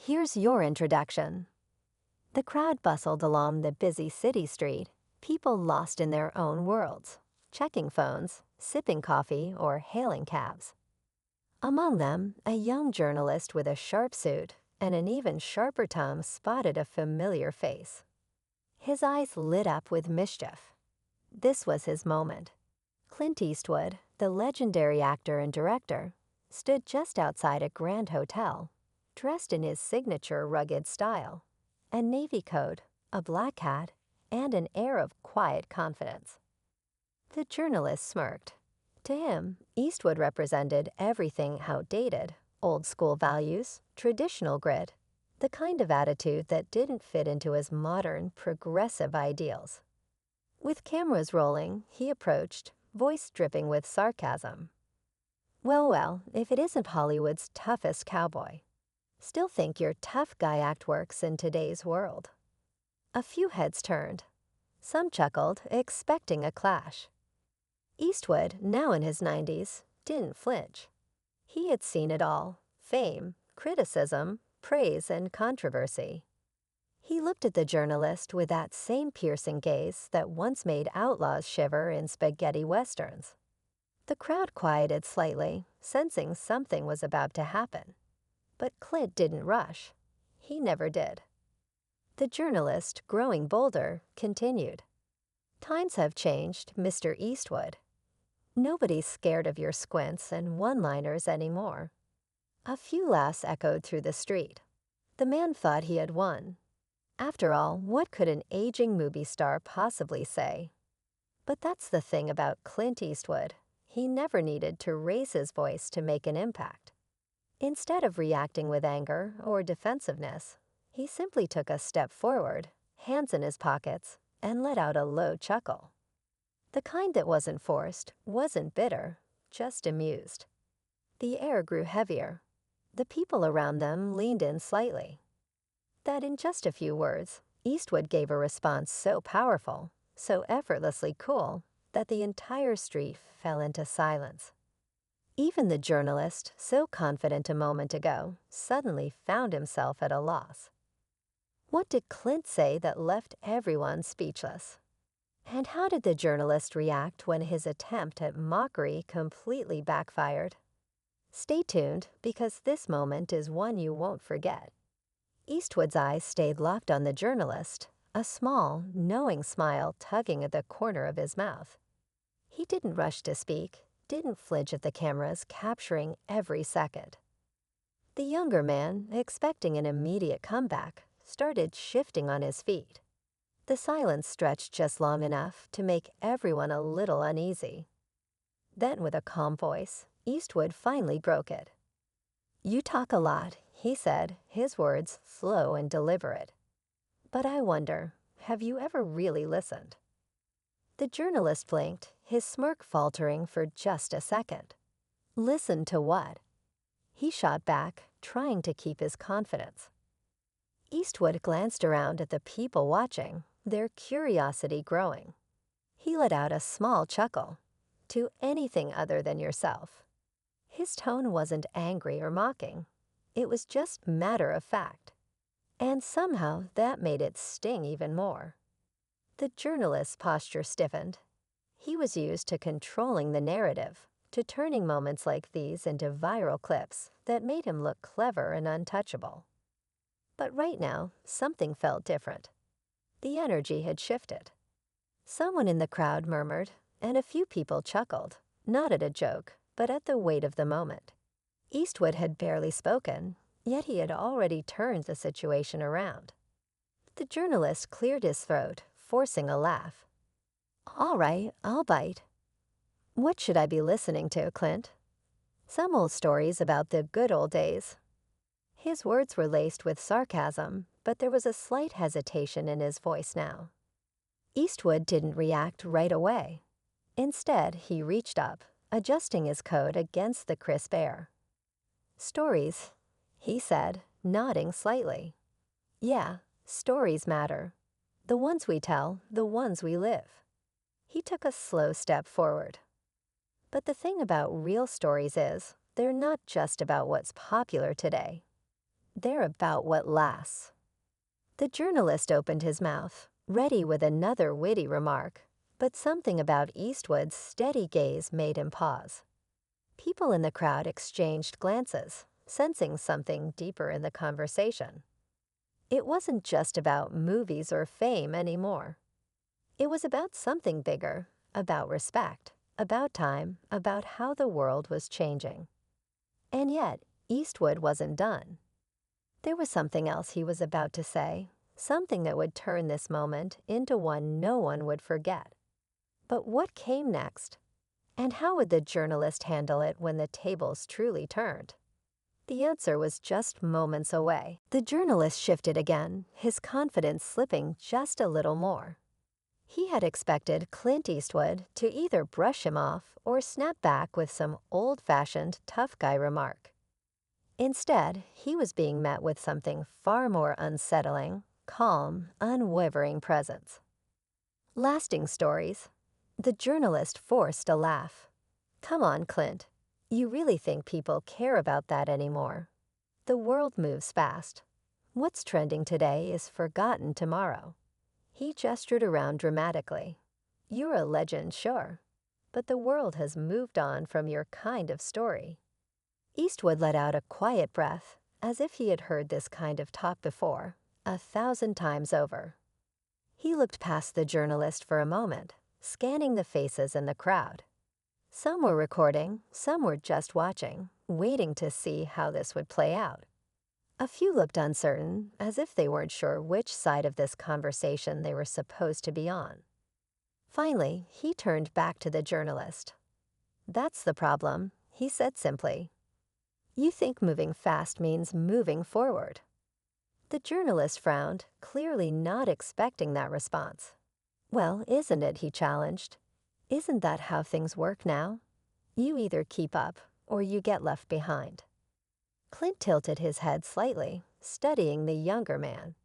Here's your introduction. The crowd bustled along the busy city street, people lost in their own worlds, checking phones, sipping coffee, or hailing cabs. Among them, a young journalist with a sharp suit and an even sharper tongue spotted a familiar face. His eyes lit up with mischief. This was his moment. Clint Eastwood, the legendary actor and director, stood just outside a grand hotel, dressed in his signature rugged style, a navy coat, a black hat, and an air of quiet confidence. The journalist smirked. To him, Eastwood represented everything outdated, old-school values, traditional grit, the kind of attitude that didn't fit into his modern, progressive ideals. With cameras rolling, he approached, voice dripping with sarcasm. Well, if it isn't Hollywood's toughest cowboy. Still think your tough guy act works in today's world. A few heads turned. Some chuckled, expecting a clash. Eastwood, now in his 90s, didn't flinch. He had seen it all: fame, criticism, praise, and controversy. He looked at the journalist with that same piercing gaze that once made outlaws shiver in spaghetti westerns. The crowd quieted slightly, sensing something was about to happen. But Clint didn't rush. He never did. The journalist, growing bolder, continued. Times have changed, Mr. Eastwood. Nobody's scared of your squints and one-liners anymore. A few laughs echoed through the street. The man thought he had won. After all, what could an aging movie star possibly say? But that's the thing about Clint Eastwood. He never needed to raise his voice to make an impact. Instead of reacting with anger or defensiveness, he simply took a step forward, hands in his pockets, and let out a low chuckle. The kind that wasn't forced, wasn't bitter, just amused. The air grew heavier. The people around them leaned in slightly. That in just a few words, Eastwood gave a response so powerful, so effortlessly cool, that the entire street fell into silence. Even the journalist, so confident a moment ago, suddenly found himself at a loss. What did Clint say that left everyone speechless? And how did the journalist react when his attempt at mockery completely backfired? Stay tuned, because this moment is one you won't forget. Eastwood's eyes stayed locked on the journalist, a small, knowing smile tugging at the corner of his mouth. He didn't rush to speak, didn't flinch at the cameras capturing every second. The younger man, expecting an immediate comeback, started shifting on his feet. The silence stretched just long enough to make everyone a little uneasy. Then, with a calm voice, Eastwood finally broke it. "You talk a lot," he said, his words slow and deliberate. "But I wonder, have you ever really listened?" The journalist blinked, his smirk faltering for just a second. Listen to what? He shot back, trying to keep his confidence. Eastwood glanced around at the people watching, their curiosity growing. He let out a small chuckle. To anything other than yourself. His tone wasn't angry or mocking. It was just matter of fact. And somehow that made it sting even more. The journalist's posture stiffened. He was used to controlling the narrative, to turning moments like these into viral clips that made him look clever and untouchable. But right now, something felt different. The energy had shifted. Someone in the crowd murmured, and a few people chuckled, not at a joke, but at the weight of the moment. Eastwood had barely spoken, yet he had already turned the situation around. The journalist cleared his throat, forcing a laugh. "All right, I'll bite. What should I be listening to, Clint?" "Some old stories about the good old days." His words were laced with sarcasm, but there was a slight hesitation in his voice now. Eastwood didn't react right away. Instead, he reached up, adjusting his coat against the crisp air. "Stories," he said, nodding slightly. "Yeah, stories matter. The ones we tell, the ones we live." He took a slow step forward. But the thing about real stories is, they're not just about what's popular today. They're about what lasts. The journalist opened his mouth, ready with another witty remark, but something about Eastwood's steady gaze made him pause. People in the crowd exchanged glances, sensing something deeper in the conversation. It wasn't just about movies or fame anymore. It was about something bigger, about respect, about time, about how the world was changing. And yet, Eastwood wasn't done. There was something else he was about to say, something that would turn this moment into one no one would forget. But what came next? And how would the journalist handle it when the tables truly turned? The answer was just moments away. The journalist shifted again, his confidence slipping just a little more. He had expected Clint Eastwood to either brush him off or snap back with some old-fashioned tough guy remark. Instead, he was being met with something far more unsettling, calm, unwavering presence. Lasting stories. The journalist forced a laugh. Come on, Clint. You really think people care about that anymore? The world moves fast. What's trending today is forgotten tomorrow. He gestured around dramatically. You're a legend, sure, but the world has moved on from your kind of story. Eastwood let out a quiet breath, as if he had heard this kind of talk before, 1,000 times over. He looked past the journalist for a moment, scanning the faces in the crowd. Some were recording, some were just watching, waiting to see how this would play out. A few looked uncertain, as if they weren't sure which side of this conversation they were supposed to be on. Finally, he turned back to the journalist. That's the problem, he said simply. You think moving fast means moving forward. The journalist frowned, clearly not expecting that response. Well, isn't it, he challenged. Isn't that how things work now? You either keep up, or you get left behind. Clint tilted his head slightly, studying the younger man.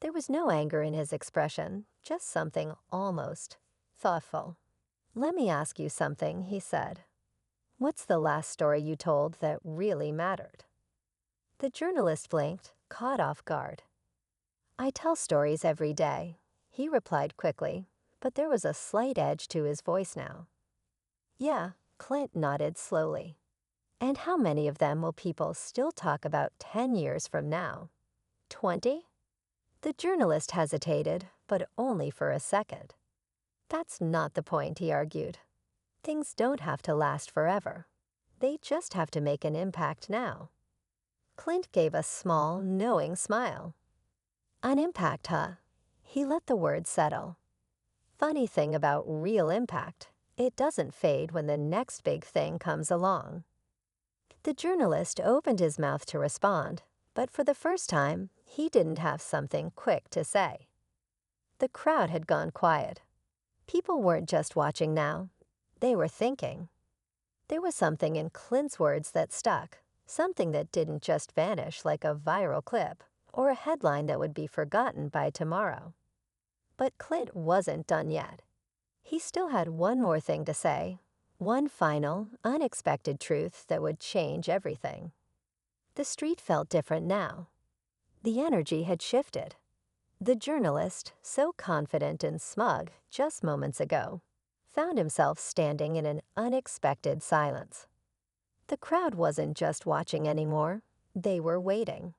There was no anger in his expression, just something almost thoughtful. Let me ask you something, he said. What's the last story you told that really mattered? The journalist blinked, caught off guard. I tell stories every day, he replied quickly, but there was a slight edge to his voice now. Yeah, Clint nodded slowly. And how many of them will people still talk about 10 years from now? 20? The journalist hesitated, but only for a second. That's not the point, he argued. Things don't have to last forever. They just have to make an impact now. Clint gave a small, knowing smile. An impact, huh? He let the word settle. Funny thing about real impact, it doesn't fade when the next big thing comes along. The journalist opened his mouth to respond, but for the first time, he didn't have something quick to say. The crowd had gone quiet. People weren't just watching now, they were thinking. There was something in Clint's words that stuck, something that didn't just vanish like a viral clip or a headline that would be forgotten by tomorrow. But Clint wasn't done yet. He still had one more thing to say, one final, unexpected truth that would change everything. The street felt different now. The energy had shifted. The journalist, so confident and smug just moments ago, found himself standing in an unexpected silence. The crowd wasn't just watching anymore, they were waiting.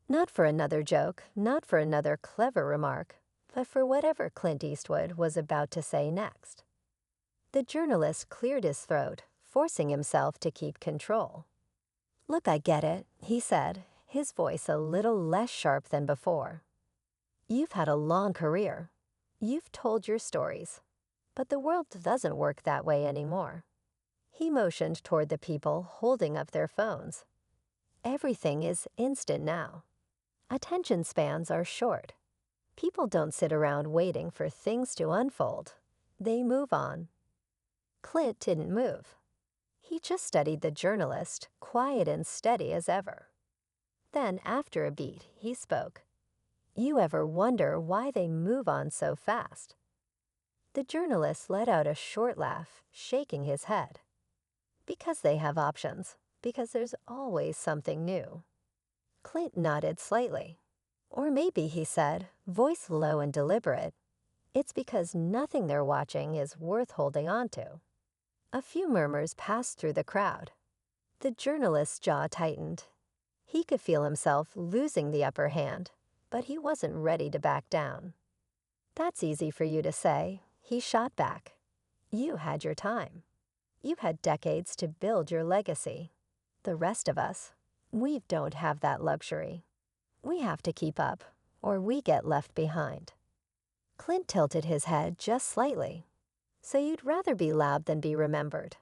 Not for another joke, not for another clever remark, but for whatever Clint Eastwood was about to say next. The journalist cleared his throat, forcing himself to keep control. Look, I get it, he said, his voice a little less sharp than before. You've had a long career. You've told your stories. But the world doesn't work that way anymore. He motioned toward the people holding up their phones. Everything is instant now. Attention spans are short. People don't sit around waiting for things to unfold. They move on. Clint didn't move. He just studied the journalist, quiet and steady as ever. Then, after a beat, he spoke. You ever wonder why they move on so fast? The journalist let out a short laugh, shaking his head. Because they have options. Because there's always something new. Clint nodded slightly. Or maybe, he said, voice low and deliberate, it's because nothing they're watching is worth holding on to. A few murmurs passed through the crowd. The journalist's jaw tightened. He could feel himself losing the upper hand, but he wasn't ready to back down. That's easy for you to say, he shot back. You had your time. You had decades to build your legacy. The rest of us, we don't have that luxury. We have to keep up, or we get left behind. Clint tilted his head just slightly. So you'd rather be loud than be remembered.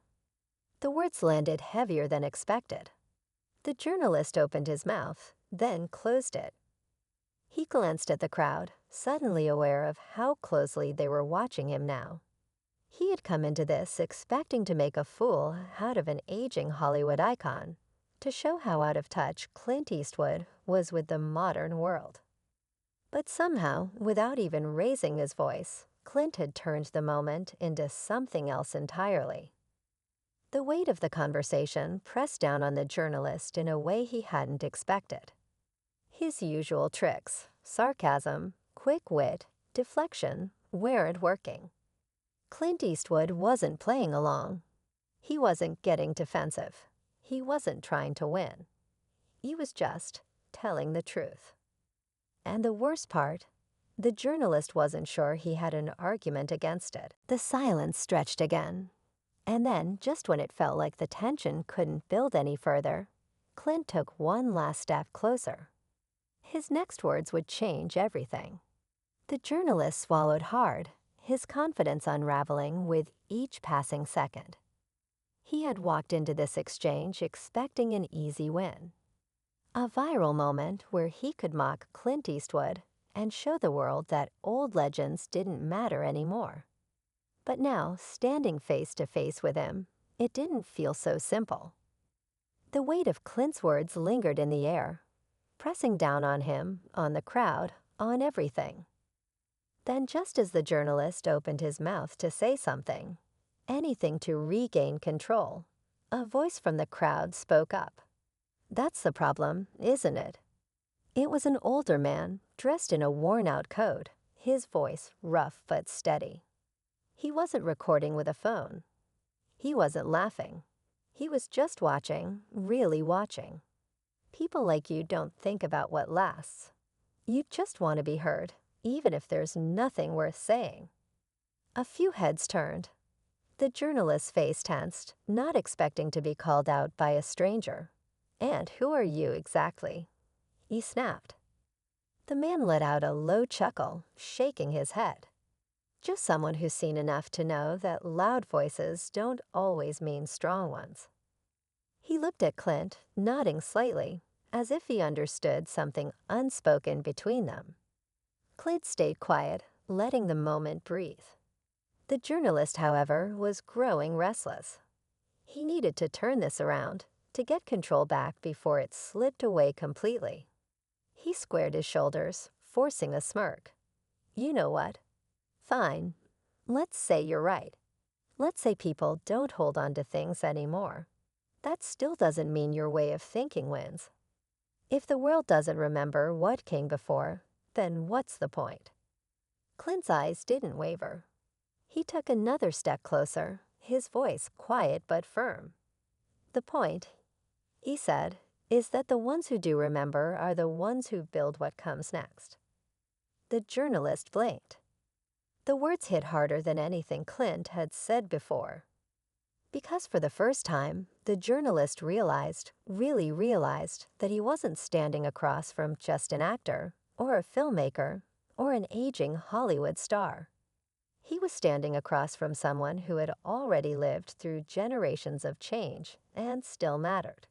The words landed heavier than expected. The journalist opened his mouth, then closed it. He glanced at the crowd, suddenly aware of how closely they were watching him now. He had come into this expecting to make a fool out of an aging Hollywood icon, to show how out of touch Clint Eastwood was with the modern world. But somehow, without even raising his voice, Clint had turned the moment into something else entirely. The weight of the conversation pressed down on the journalist in a way he hadn't expected. His usual tricks, sarcasm, quick wit, deflection, weren't working. Clint Eastwood wasn't playing along. He wasn't getting defensive. He wasn't trying to win. He was just telling the truth. And the worst part, the journalist wasn't sure he had an argument against it. The silence stretched again. And then, just when it felt like the tension couldn't build any further, Clint took one last step closer. His next words would change everything. The journalist swallowed hard, his confidence unraveling with each passing second. He had walked into this exchange expecting an easy win. A viral moment where he could mock Clint Eastwood and show the world that old legends didn't matter anymore. But now, standing face to face with him, it didn't feel so simple. The weight of Clint's words lingered in the air, pressing down on him, on the crowd, on everything. Then, just as the journalist opened his mouth to say something, anything to regain control, a voice from the crowd spoke up. That's the problem, isn't it? It was an older man, dressed in a worn-out coat, his voice rough but steady. He wasn't recording with a phone. He wasn't laughing. He was just watching, really watching. People like you don't think about what lasts. You just want to be heard, even if there's nothing worth saying. A few heads turned. The journalist's face tensed, not expecting to be called out by a stranger. And who are you exactly? He snapped. The man let out a low chuckle, shaking his head. Just someone who's seen enough to know that loud voices don't always mean strong ones. He looked at Clint, nodding slightly, as if he understood something unspoken between them. Clint stayed quiet, letting the moment breathe. The journalist, however, was growing restless. He needed to turn this around, to get control back before it slipped away completely. He squared his shoulders, forcing a smirk. You know what? Fine. Let's say you're right. Let's say people don't hold on to things anymore. That still doesn't mean your way of thinking wins. If the world doesn't remember what came before, then what's the point? Clint's eyes didn't waver. He took another step closer, his voice quiet but firm. The point, he said, is that the ones who do remember are the ones who build what comes next. The journalist blinked. The words hit harder than anything Clint had said before. Because for the first time, the journalist really realized, that he wasn't standing across from just an actor, or a filmmaker, or an aging Hollywood star. He was standing across from someone who had already lived through generations of change and still mattered.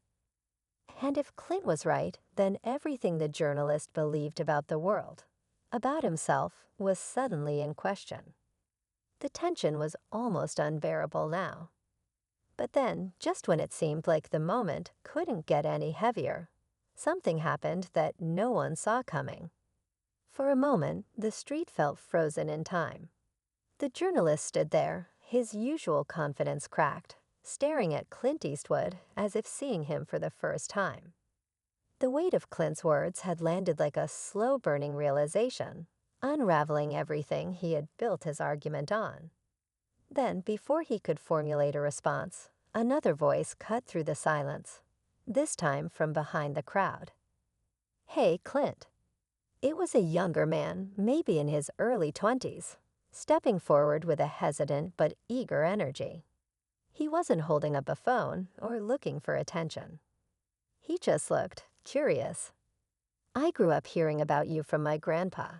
And if Clint was right, then everything the journalist believed about the world, about himself, was suddenly in question. The tension was almost unbearable now. But then, just when it seemed like the moment couldn't get any heavier, something happened that no one saw coming. For a moment, the street felt frozen in time. The journalist stood there, his usual confidence cracked, staring at Clint Eastwood as if seeing him for the first time. The weight of Clint's words had landed like a slow-burning realization, unraveling everything he had built his argument on. Then, before he could formulate a response, another voice cut through the silence, this time from behind the crowd. "Hey, Clint." It was a younger man, maybe in his early 20s, stepping forward with a hesitant but eager energy. He wasn't holding up a phone or looking for attention. He just looked curious. "I grew up hearing about you from my grandpa.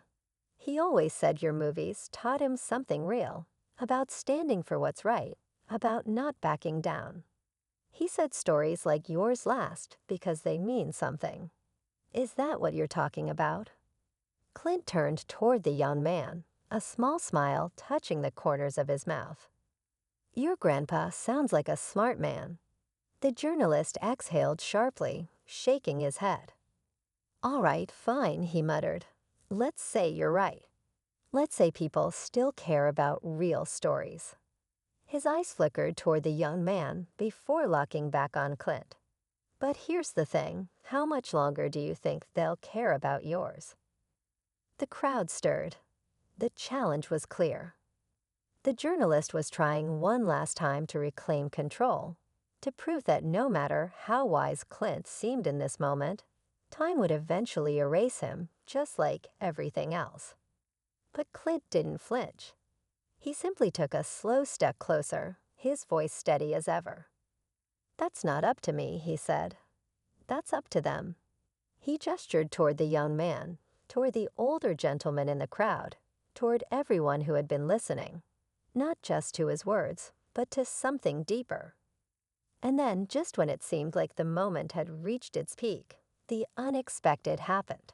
He always said your movies taught him something real, about standing for what's right, about not backing down. He said stories like yours last because they mean something. Is that what you're talking about?" Clint turned toward the young man, a small smile touching the corners of his mouth. "Your grandpa sounds like a smart man." The journalist exhaled sharply, shaking his head. "All right, fine," he muttered. "Let's say you're right. Let's say people still care about real stories." His eyes flickered toward the young man before locking back on Clint. "But here's the thing, how much longer do you think they'll care about yours?" The crowd stirred. The challenge was clear. The journalist was trying one last time to reclaim control, to prove that no matter how wise Clint seemed in this moment, time would eventually erase him, just like everything else. But Clint didn't flinch. He simply took a slow step closer, his voice steady as ever. "That's not up to me," he said. "That's up to them." He gestured toward the young man, toward the older gentleman in the crowd, toward everyone who had been listening, not just to his words, but to something deeper. And then, just when it seemed like the moment had reached its peak, the unexpected happened.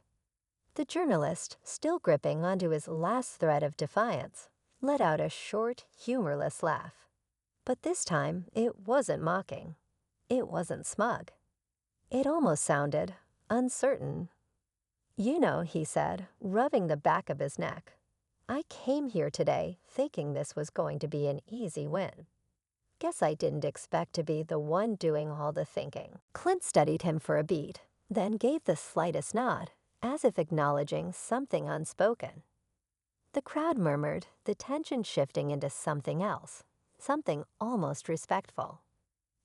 The journalist, still gripping onto his last thread of defiance, let out a short, humorless laugh. But this time, it wasn't mocking. It wasn't smug. It almost sounded uncertain. "You know," he said, rubbing the back of his neck, "I came here today thinking this was going to be an easy win. Guess I didn't expect to be the one doing all the thinking." Clint studied him for a beat, then gave the slightest nod, as if acknowledging something unspoken. The crowd murmured, the tension shifting into something else, something almost respectful.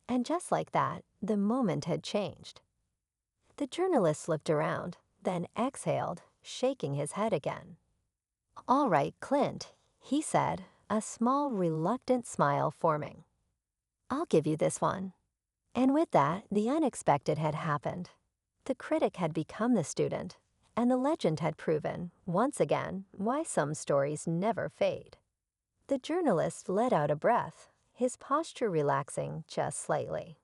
And just like that, the moment had changed. The journalist looked around, then exhaled, shaking his head again. "All right, Clint," he said, a small, reluctant smile forming. "I'll give you this one." And with that, the unexpected had happened. The critic had become the student, and the legend had proven, once again, why some stories never fade. The journalist let out a breath, his posture relaxing just slightly.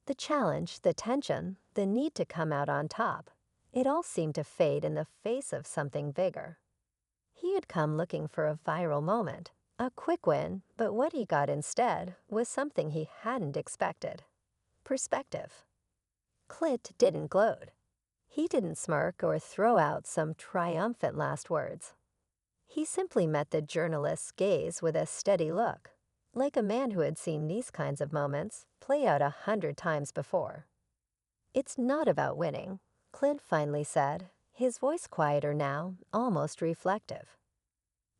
The challenge, the tension, the need to come out on top, it all seemed to fade in the face of something bigger. He had come looking for a viral moment, a quick win, but what he got instead was something he hadn't expected. Perspective. Clint didn't gloat. He didn't smirk or throw out some triumphant last words. He simply met the journalist's gaze with a steady look, like a man who had seen these kinds of moments play out 100 times before. "It's not about winning," Clint finally said, his voice quieter now, almost reflective.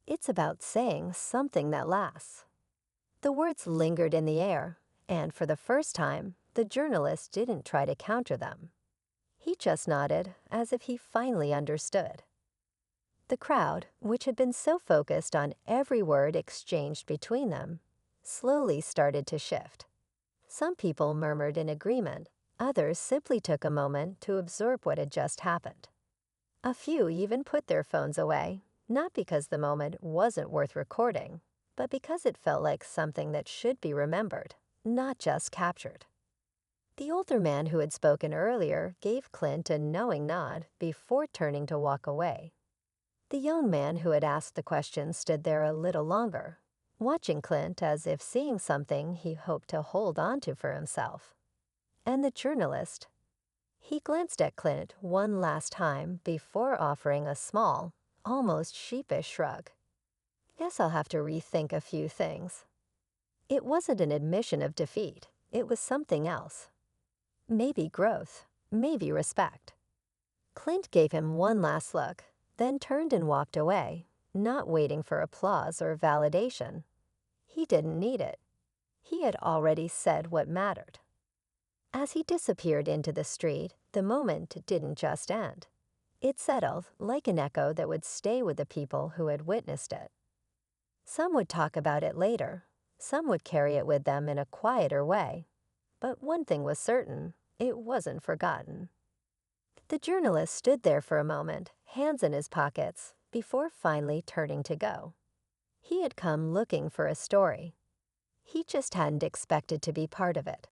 "It's about saying something that lasts." The words lingered in the air, and for the first time, the journalist didn't try to counter them. He just nodded, as if he finally understood. The crowd, which had been so focused on every word exchanged between them, slowly started to shift. Some people murmured in agreement, others simply took a moment to absorb what had just happened. A few even put their phones away, not because the moment wasn't worth recording, but because it felt like something that should be remembered, not just captured. The older man who had spoken earlier gave Clint a knowing nod before turning to walk away. The young man who had asked the question stood there a little longer, watching Clint as if seeing something he hoped to hold on to for himself. And the journalist, he glanced at Clint one last time before offering a small, almost sheepish shrug. "Guess I'll have to rethink a few things." It wasn't an admission of defeat, it was something else. Maybe growth, maybe respect. Clint gave him one last look, then turned and walked away, not waiting for applause or validation. He didn't need it. He had already said what mattered. As he disappeared into the street, the moment didn't just end. It settled like an echo that would stay with the people who had witnessed it. Some would talk about it later. Some would carry it with them in a quieter way. But one thing was certain, it wasn't forgotten. The journalist stood there for a moment, hands in his pockets, before finally turning to go. He had come looking for a story. He just hadn't expected to be part of it.